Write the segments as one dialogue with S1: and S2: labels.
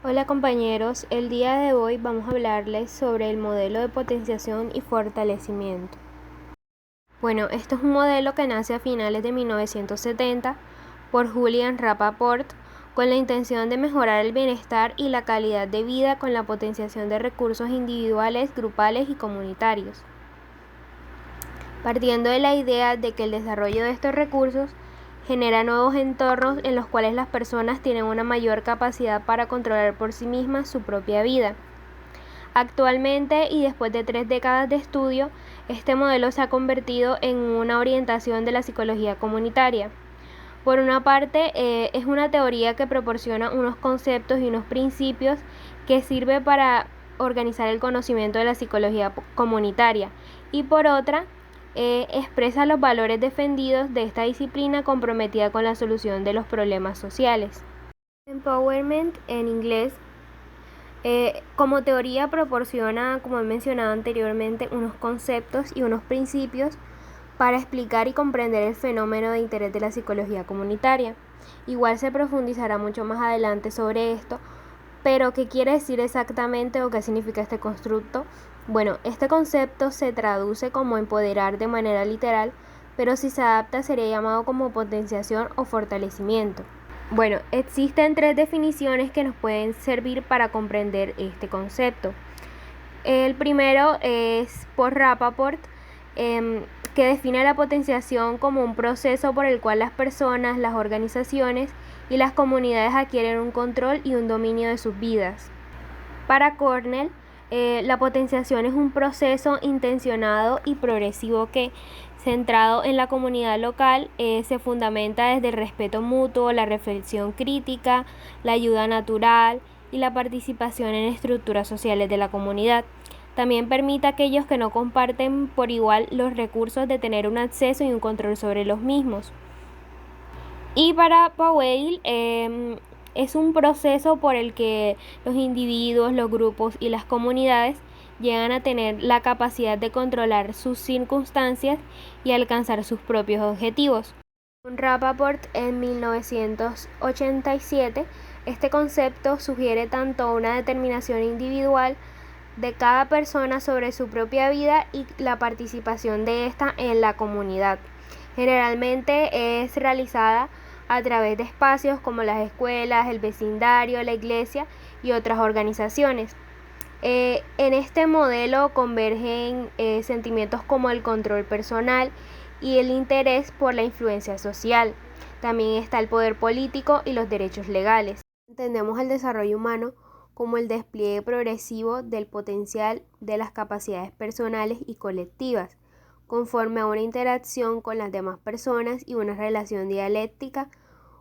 S1: Hola compañeros, el día de hoy vamos a hablarles sobre el modelo de potenciación y fortalecimiento. Bueno, esto es un modelo que nace a finales de 1970 por Julian Rappaport con la intención de mejorar el bienestar y la calidad de vida con la potenciación de recursos individuales, grupales y comunitarios. Partiendo de la idea de que el desarrollo de estos recursos genera nuevos entornos en los cuales las personas tienen una mayor capacidad para controlar por sí mismas su propia vida. Actualmente, y después de 3 décadas de estudio, este modelo se ha convertido en una orientación de la psicología comunitaria. Por una parte, es una teoría que proporciona unos conceptos y unos principios que sirve para organizar el conocimiento de la psicología comunitaria, y por otra, expresa los valores defendidos de esta disciplina comprometida con la solución de los problemas sociales. Empowerment en inglés como teoría proporciona, como he mencionado anteriormente, unos conceptos y unos principios para explicar y comprender el fenómeno de interés de la psicología comunitaria. Igual se profundizará mucho más adelante sobre esto, pero ¿qué quiere decir exactamente o qué significa este constructo? Bueno, este concepto se traduce como empoderar de manera literal, pero si se adapta sería llamado como potenciación o fortalecimiento. Bueno, existen 3 definiciones que nos pueden servir para comprender este concepto. El primero es por Rappaport, que define la potenciación como un proceso por el cual las personas, las organizaciones y las comunidades adquieren un control y un dominio de sus vidas. Para Cornell, la potenciación es un proceso intencionado y progresivo que, centrado en la comunidad local, se fundamenta desde el respeto mutuo, la reflexión crítica, la ayuda natural y la participación en estructuras sociales de la comunidad. También permite a aquellos que no comparten por igual los recursos de tener un acceso y un control sobre los mismos. Y para Powell, es un proceso por el que los individuos, los grupos y las comunidades llegan a tener la capacidad de controlar sus circunstancias y alcanzar sus propios objetivos. Con Rappaport en 1987, este concepto sugiere tanto una determinación individual de cada persona sobre su propia vida y la participación de ésta en la comunidad. Generalmente es realizada a través de espacios como las escuelas, el vecindario, la iglesia y otras organizaciones. En este modelo convergen sentimientos como el control personal y el interés por la influencia social. También está el poder político y los derechos legales. Entendemos el desarrollo humano como el despliegue progresivo del potencial de las capacidades personales y colectivas, conforme a una interacción con las demás personas y una relación dialéctica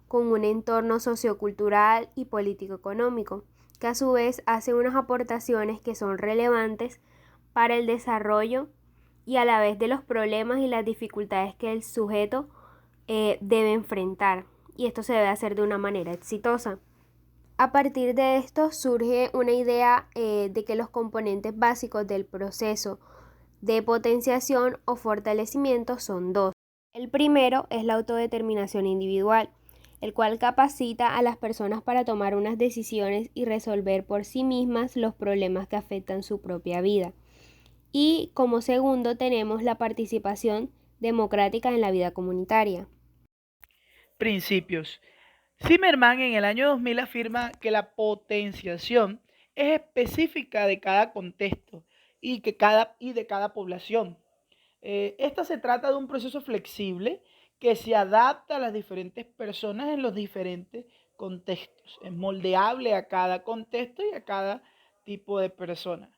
S1: con un entorno sociocultural y político-económico, que a su vez hace unas aportaciones que son relevantes para el desarrollo y a la vez de los problemas y las dificultades que el sujeto debe enfrentar, y esto se debe hacer de una manera exitosa. A partir de esto surge una idea de que los componentes básicos del proceso de potenciación o fortalecimiento son 2. El primero es la autodeterminación individual, el cual capacita a las personas para tomar unas decisiones y resolver por sí mismas los problemas que afectan su propia vida. Y como segundo tenemos la participación democrática en la vida comunitaria.
S2: Principios. Zimmerman en el año 2000 afirma que la potenciación es específica de cada contexto y de cada población. Esta se trata de un proceso flexible que se adapta a las diferentes personas en los diferentes contextos. Es moldeable a cada contexto y a cada tipo de persona.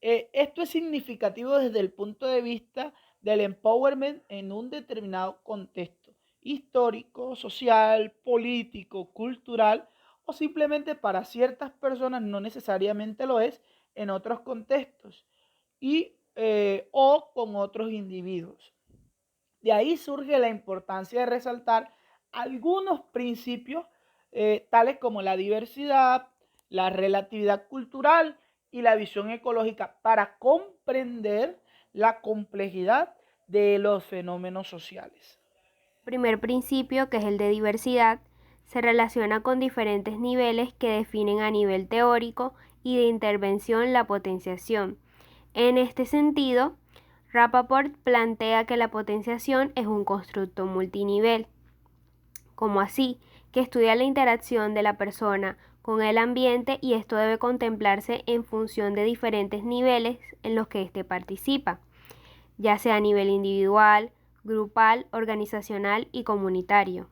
S2: Esto es significativo desde el punto de vista del empowerment en un determinado contexto histórico, social, político, cultural, o simplemente para ciertas personas no necesariamente lo es en otros contextos o con otros individuos. De ahí surge la importancia de resaltar algunos principios tales como la diversidad, la relatividad cultural y la visión ecológica para comprender la complejidad de los fenómenos sociales.
S1: Primer principio, que es el de diversidad, se relaciona con diferentes niveles que definen a nivel teórico y de intervención la potenciación. En este sentido, Rappaport plantea que la potenciación es un constructo multinivel, como así, que estudia la interacción de la persona con el ambiente y esto debe contemplarse en función de diferentes niveles en los que éste participa, ya sea a nivel individual, grupal, organizacional y comunitario.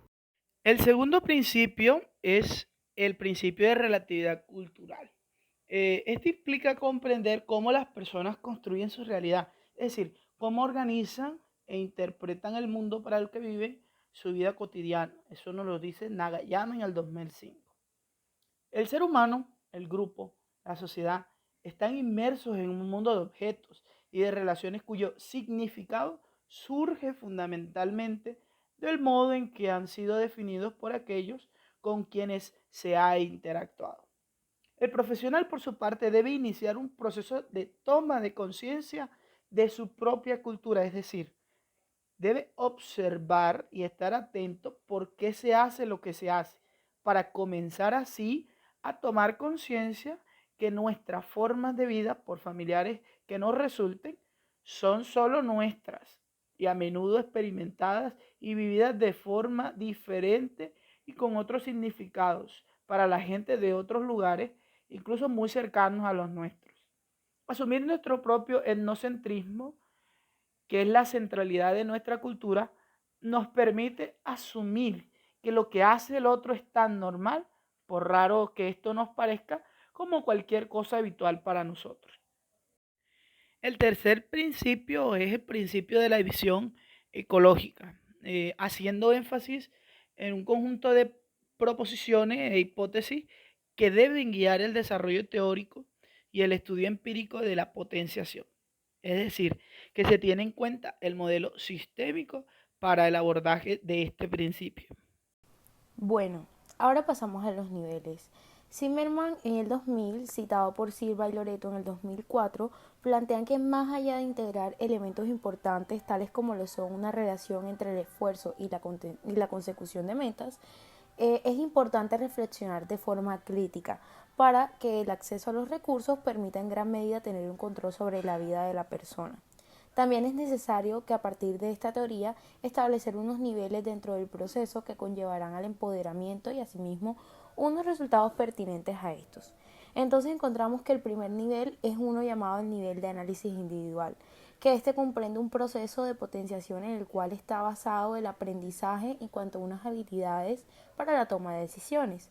S2: El segundo principio es el principio de relatividad cultural. Este implica comprender cómo las personas construyen su realidad, es decir, cómo organizan e interpretan el mundo para el que viven su vida cotidiana. Eso nos lo dice Nagayama en el 2005. El ser humano, el grupo, la sociedad, están inmersos en un mundo de objetos y de relaciones cuyo significado surge fundamentalmente del modo en que han sido definidos por aquellos con quienes se ha interactuado. El profesional, por su parte, debe iniciar un proceso de toma de conciencia de su propia cultura, es decir, debe observar y estar atento por qué se hace lo que se hace, para comenzar así a tomar conciencia que nuestras formas de vida, por familiares que nos resulten, son solo nuestras y a menudo experimentadas y vividas de forma diferente y con otros significados para la gente de otros lugares, incluso muy cercanos a los nuestros. Asumir nuestro propio etnocentrismo, que es la centralidad de nuestra cultura, nos permite asumir que lo que hace el otro es tan normal, por raro que esto nos parezca, como cualquier cosa habitual para nosotros. El tercer principio es el principio de la visión ecológica, haciendo énfasis en un conjunto de proposiciones e hipótesis que deben guiar el desarrollo teórico y el estudio empírico de la potenciación. Es decir, que se tiene en cuenta el modelo sistémico para el abordaje de este principio.
S3: Bueno, ahora pasamos a los niveles. Zimmerman en el 2000, citado por Silva y Loreto en el 2004, plantean que más allá de integrar elementos importantes tales como lo son una relación entre el esfuerzo y la consecución de metas, es importante reflexionar de forma crítica para que el acceso a los recursos permita en gran medida tener un control sobre la vida de la persona. También es necesario que a partir de esta teoría establecer unos niveles dentro del proceso que conllevarán al empoderamiento y asimismo unos resultados pertinentes a estos. Entonces encontramos que el primer nivel es uno llamado el nivel de análisis individual, que este comprende un proceso de potenciación en el cual está basado el aprendizaje en cuanto a unas habilidades para la toma de decisiones,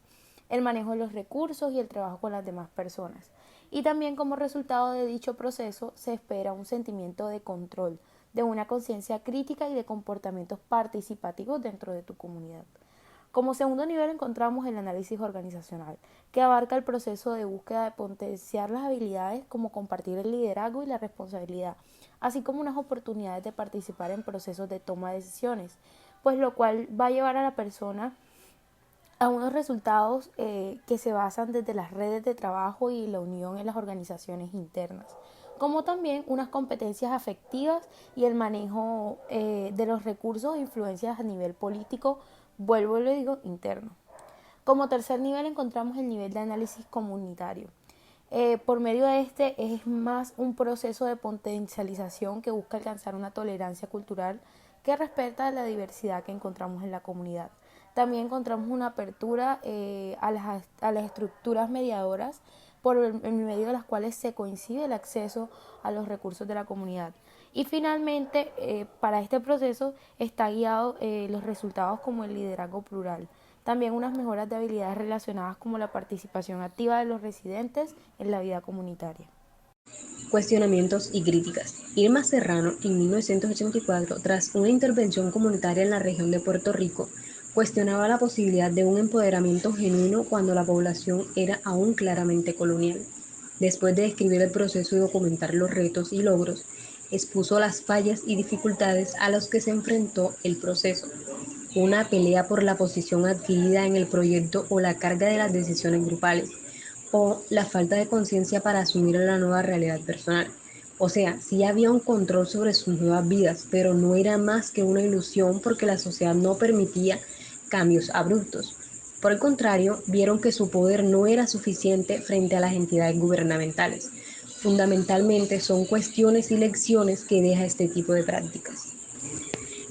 S3: el manejo de los recursos y el trabajo con las demás personas. Y también como resultado de dicho proceso se espera un sentimiento de control, de una conciencia crítica y de comportamientos participativos dentro de tu comunidad. Como segundo nivel encontramos el análisis organizacional, que abarca el proceso de búsqueda de potenciar las habilidades como compartir el liderazgo y la responsabilidad, así como unas oportunidades de participar en procesos de toma de decisiones, pues lo cual va a llevar a la persona a unos resultados que se basan desde las redes de trabajo y la unión en las organizaciones internas, como también unas competencias afectivas y el manejo de los recursos e influencias a nivel político, vuelvo y lo digo, interno. Como tercer nivel encontramos el nivel de análisis comunitario. Por medio de este es más un proceso de potencialización que busca alcanzar una tolerancia cultural que respeta la diversidad que encontramos en la comunidad. También encontramos una apertura a las estructuras mediadoras por el medio de las cuales se coincide el acceso a los recursos de la comunidad. Y finalmente, para este proceso está guiado los resultados como el liderazgo plural. También unas mejoras de habilidades relacionadas como la participación activa de los residentes en la vida comunitaria.
S4: Cuestionamientos y críticas. Irma Serrano, en 1984, tras una intervención comunitaria en la región de Puerto Rico, cuestionaba la posibilidad de un empoderamiento genuino cuando la población era aún claramente colonial. Después de describir el proceso y documentar los retos y logros, expuso las fallas y dificultades a los que se enfrentó el proceso. Una pelea por la posición adquirida en el proyecto o la carga de las decisiones grupales, o la falta de conciencia para asumir la nueva realidad personal. O sea, sí había un control sobre sus nuevas vidas, pero no era más que una ilusión porque la sociedad no permitía cambios abruptos. Por el contrario, vieron que su poder no era suficiente frente a las entidades gubernamentales. Fundamentalmente son cuestiones y lecciones que deja este tipo de prácticas.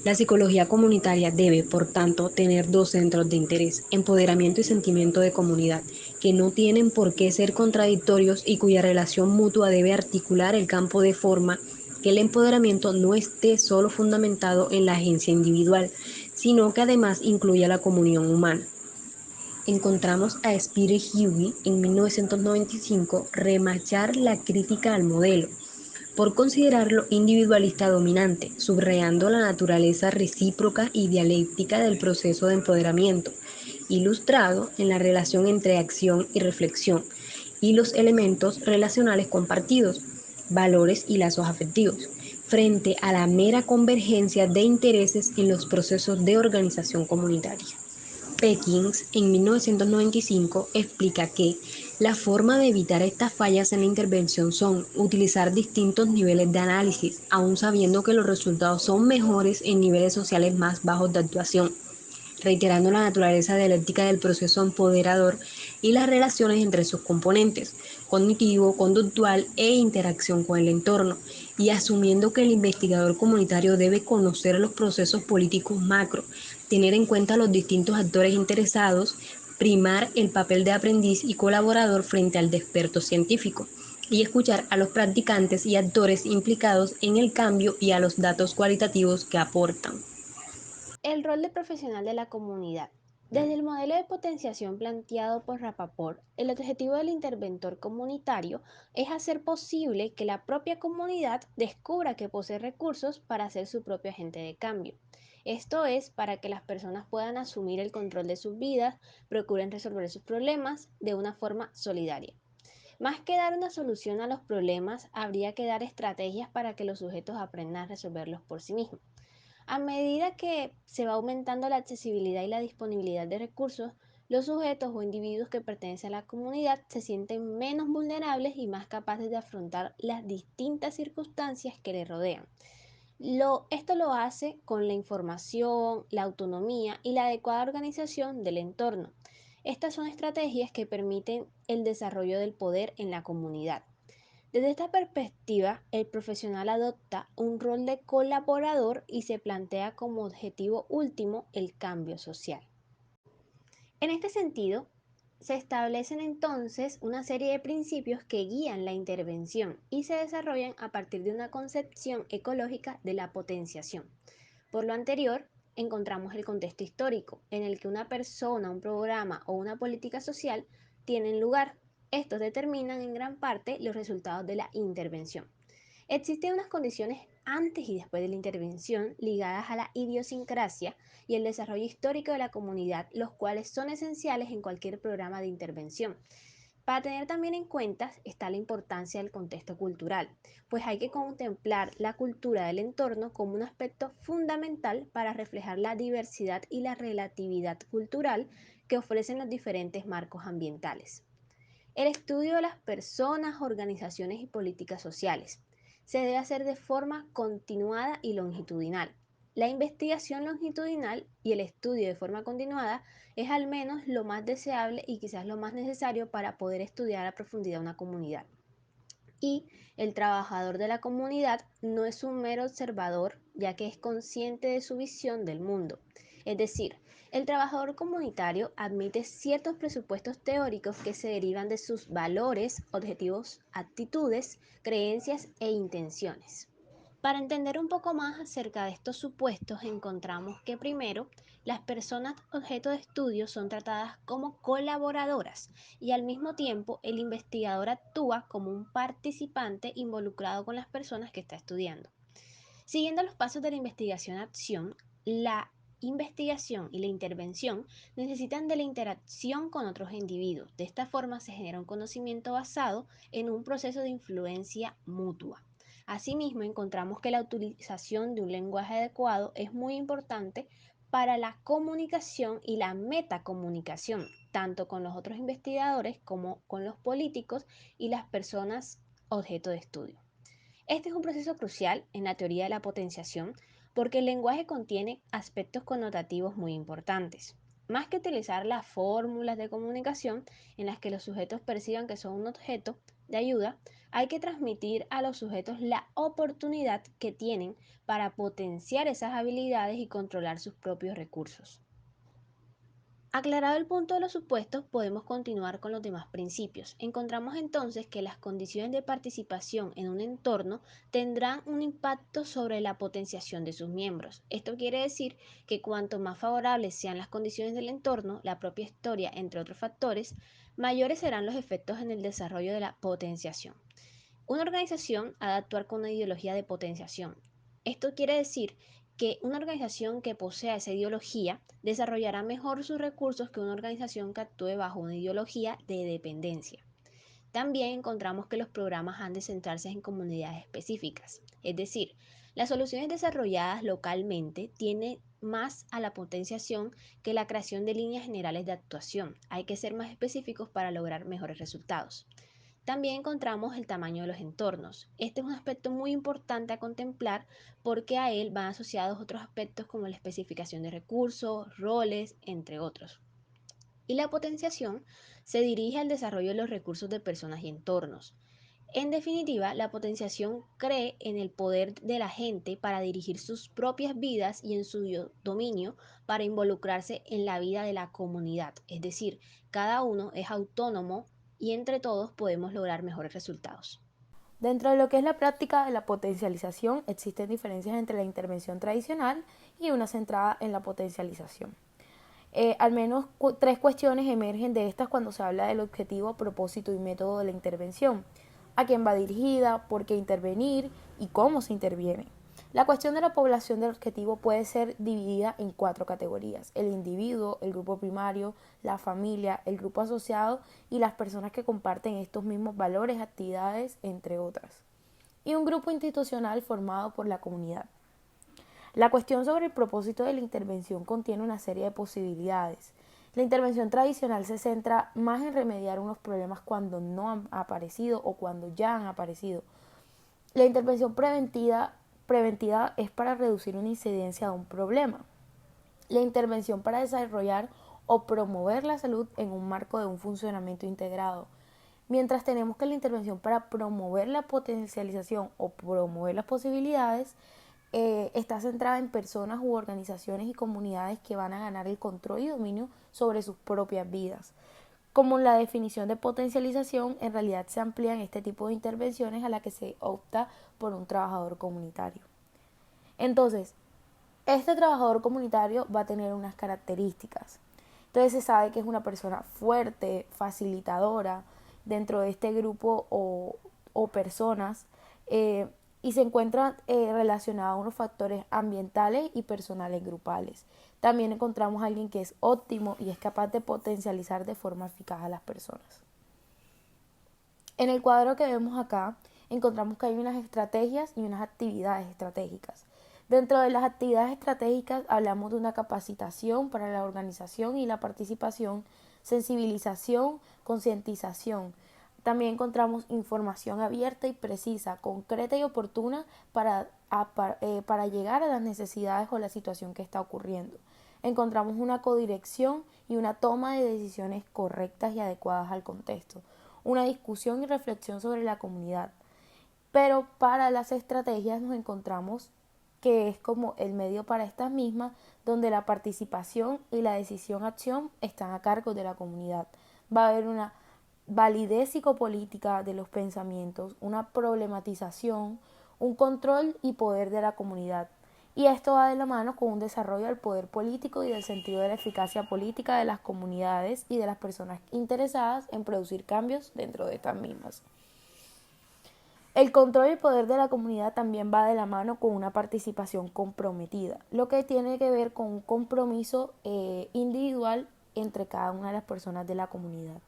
S4: La psicología comunitaria debe, por tanto, tener dos centros de interés, empoderamiento y sentimiento de comunidad, que no tienen por qué ser contradictorios y cuya relación mutua debe articular el campo de forma que el empoderamiento no esté solo fundamentado en la agencia individual, sino que además incluya la comunión humana. Encontramos a Spiro Huey en 1995 remachar la crítica al modelo, por considerarlo individualista dominante, subrayando la naturaleza recíproca y dialéctica del proceso de empoderamiento, ilustrado en la relación entre acción y reflexión, y los elementos relacionales compartidos, valores y lazos afectivos, frente a la mera convergencia de intereses en los procesos de organización comunitaria. Perkins, en 1995, explica que la forma de evitar estas fallas en la intervención son utilizar distintos niveles de análisis, aun sabiendo que los resultados son mejores en niveles sociales más bajos de actuación, reiterando la naturaleza dialéctica del proceso empoderador y las relaciones entre sus componentes, cognitivo, conductual e interacción con el entorno, y asumiendo que el investigador comunitario debe conocer los procesos políticos macro, tener en cuenta los distintos actores interesados, primar el papel de aprendiz y colaborador frente al de experto científico, y escuchar a los practicantes y actores implicados en el cambio y a los datos cualitativos que aportan.
S1: El rol de profesional de la comunidad. Desde el modelo de potenciación planteado por Rapaport, el objetivo del interventor comunitario es hacer posible que la propia comunidad descubra que posee recursos para ser su propio agente de cambio. Esto es para que las personas puedan asumir el control de sus vidas, procuren resolver sus problemas de una forma solidaria. Más que dar una solución a los problemas, habría que dar estrategias para que los sujetos aprendan a resolverlos por sí mismos. A medida que se va aumentando la accesibilidad y la disponibilidad de recursos, los sujetos o individuos que pertenecen a la comunidad se sienten menos vulnerables y más capaces de afrontar las distintas circunstancias que les rodean. Esto lo hace con la información, la autonomía y la adecuada organización del entorno. Estas son estrategias que permiten el desarrollo del poder en la comunidad. Desde esta perspectiva, el profesional adopta un rol de colaborador y se plantea como objetivo último el cambio social. En este sentido, se establecen entonces una serie de principios que guían la intervención y se desarrollan a partir de una concepción ecológica de la potenciación. Por lo anterior, encontramos el contexto histórico en el que una persona, un programa o una política social tienen lugar. Estos determinan en gran parte los resultados de la intervención. Existen unas condiciones antes y después de la intervención ligadas a la idiosincrasia y el desarrollo histórico de la comunidad, los cuales son esenciales en cualquier programa de intervención. Para tener también en cuenta está la importancia del contexto cultural, pues hay que contemplar la cultura del entorno como un aspecto fundamental para reflejar la diversidad y la relatividad cultural que ofrecen los diferentes marcos ambientales. El estudio de las personas, organizaciones y políticas sociales se debe hacer de forma continuada y longitudinal. La investigación longitudinal y el estudio de forma continuada es al menos lo más deseable y quizás lo más necesario para poder estudiar a profundidad una comunidad. Y el trabajador de la comunidad no es un mero observador, ya que es consciente de su visión del mundo. Es decir, el trabajador comunitario admite ciertos presupuestos teóricos que se derivan de sus valores, objetivos, actitudes, creencias e intenciones. Para entender un poco más acerca de estos supuestos, encontramos que primero, las personas objeto de estudio son tratadas como colaboradoras y al mismo tiempo el investigador actúa como un participante involucrado con las personas que está estudiando. Siguiendo los pasos de la investigación-acción, la investigación y la intervención necesitan de la interacción con otros individuos. De esta forma se genera un conocimiento basado en un proceso de influencia mutua. Asimismo, encontramos que la utilización de un lenguaje adecuado es muy importante para la comunicación y la metacomunicación, tanto con los otros investigadores como con los políticos y las personas objeto de estudio. Este es un proceso crucial en la teoría de la potenciación porque el lenguaje contiene aspectos connotativos muy importantes.
S5: Más que utilizar las fórmulas de comunicación en las que los sujetos perciban que son un objeto de ayuda, hay que transmitir a los sujetos la oportunidad que tienen para potenciar esas habilidades y controlar sus propios recursos. Aclarado el punto de los supuestos, podemos continuar con los demás principios. Encontramos entonces que las condiciones de participación en un entorno tendrán un impacto sobre la potenciación de sus miembros. Esto quiere decir que cuanto más favorables sean las condiciones del entorno, la propia historia, entre otros factores, mayores serán los efectos en el desarrollo de la potenciación. Una organización ha de actuar con una ideología de potenciación. Esto quiere decir que una organización que posea esa ideología desarrollará mejor sus recursos que una organización que actúe bajo una ideología de dependencia. También encontramos que los programas han de centrarse en comunidades específicas, es decir, las soluciones desarrolladas localmente tienen más a la potenciación que la creación de líneas generales de actuación. Hay que ser más específicos para lograr mejores resultados. También encontramos el tamaño de los entornos. Este es un aspecto muy importante a contemplar porque a él van asociados otros aspectos como la especificación de recursos, roles, entre otros. Y la potenciación se dirige al desarrollo de los recursos de personas y entornos. En definitiva, la potenciación cree en el poder de la gente para dirigir sus propias vidas y en su dominio para involucrarse en la vida de la comunidad. Es decir, cada uno es autónomo y entre todos podemos lograr mejores resultados.
S3: Dentro de lo que es la práctica de la potencialización, existen diferencias entre la intervención tradicional y una centrada en la potencialización. Al menos tres cuestiones emergen de estas cuando se habla del objetivo, propósito y método de la intervención. A quién va dirigida, por qué intervenir y cómo se interviene. La cuestión de la población del objetivo puede ser dividida en cuatro categorías: el individuo, el grupo primario, la familia, el grupo asociado y las personas que comparten estos mismos valores, actividades, entre otras. Y un grupo institucional formado por la comunidad. La cuestión sobre el propósito de la intervención contiene una serie de posibilidades. La intervención tradicional se centra más en remediar unos problemas cuando no han aparecido o cuando ya han aparecido. La intervención preventiva es para reducir una incidencia de un problema. La intervención para desarrollar o promover la salud en un marco de un funcionamiento integrado. Mientras tenemos que la intervención para promover la potencialización o promover las posibilidades está centrada en personas u organizaciones y comunidades que van a ganar el control y dominio sobre sus propias vidas. Como la definición de potencialización, en realidad se amplían este tipo de intervenciones a la que se opta por un trabajador comunitario. Entonces, este trabajador comunitario va a tener unas características. Entonces se sabe que es una persona fuerte, facilitadora dentro de este grupo o personas y se encuentra relacionado a unos factores ambientales y personales grupales. También encontramos a alguien que es óptimo y es capaz de potencializar de forma eficaz a las personas. En el cuadro que vemos acá, encontramos que hay unas estrategias y unas actividades estratégicas. Dentro de las actividades estratégicas hablamos de una capacitación para la organización y la participación, sensibilización, concientización. También encontramos información abierta y precisa, concreta y oportuna para llegar a las necesidades o la situación que está ocurriendo. Encontramos una codirección y una toma de decisiones correctas y adecuadas al contexto, una discusión y reflexión sobre la comunidad. Pero para las estrategias nos encontramos que es como el medio para estas mismas, donde la participación y la decisión-acción están a cargo de la comunidad. Va a haber una validez psicopolítica de los pensamientos, una problematización, un control y poder de la comunidad. Y esto va de la mano con un desarrollo del poder político y del sentido de la eficacia política de las comunidades y de las personas interesadas en producir cambios dentro de estas mismas. El control y poder de la comunidad también va de la mano con una participación comprometida, lo que tiene que ver con un compromiso individual entre cada una de las personas de la comunidad.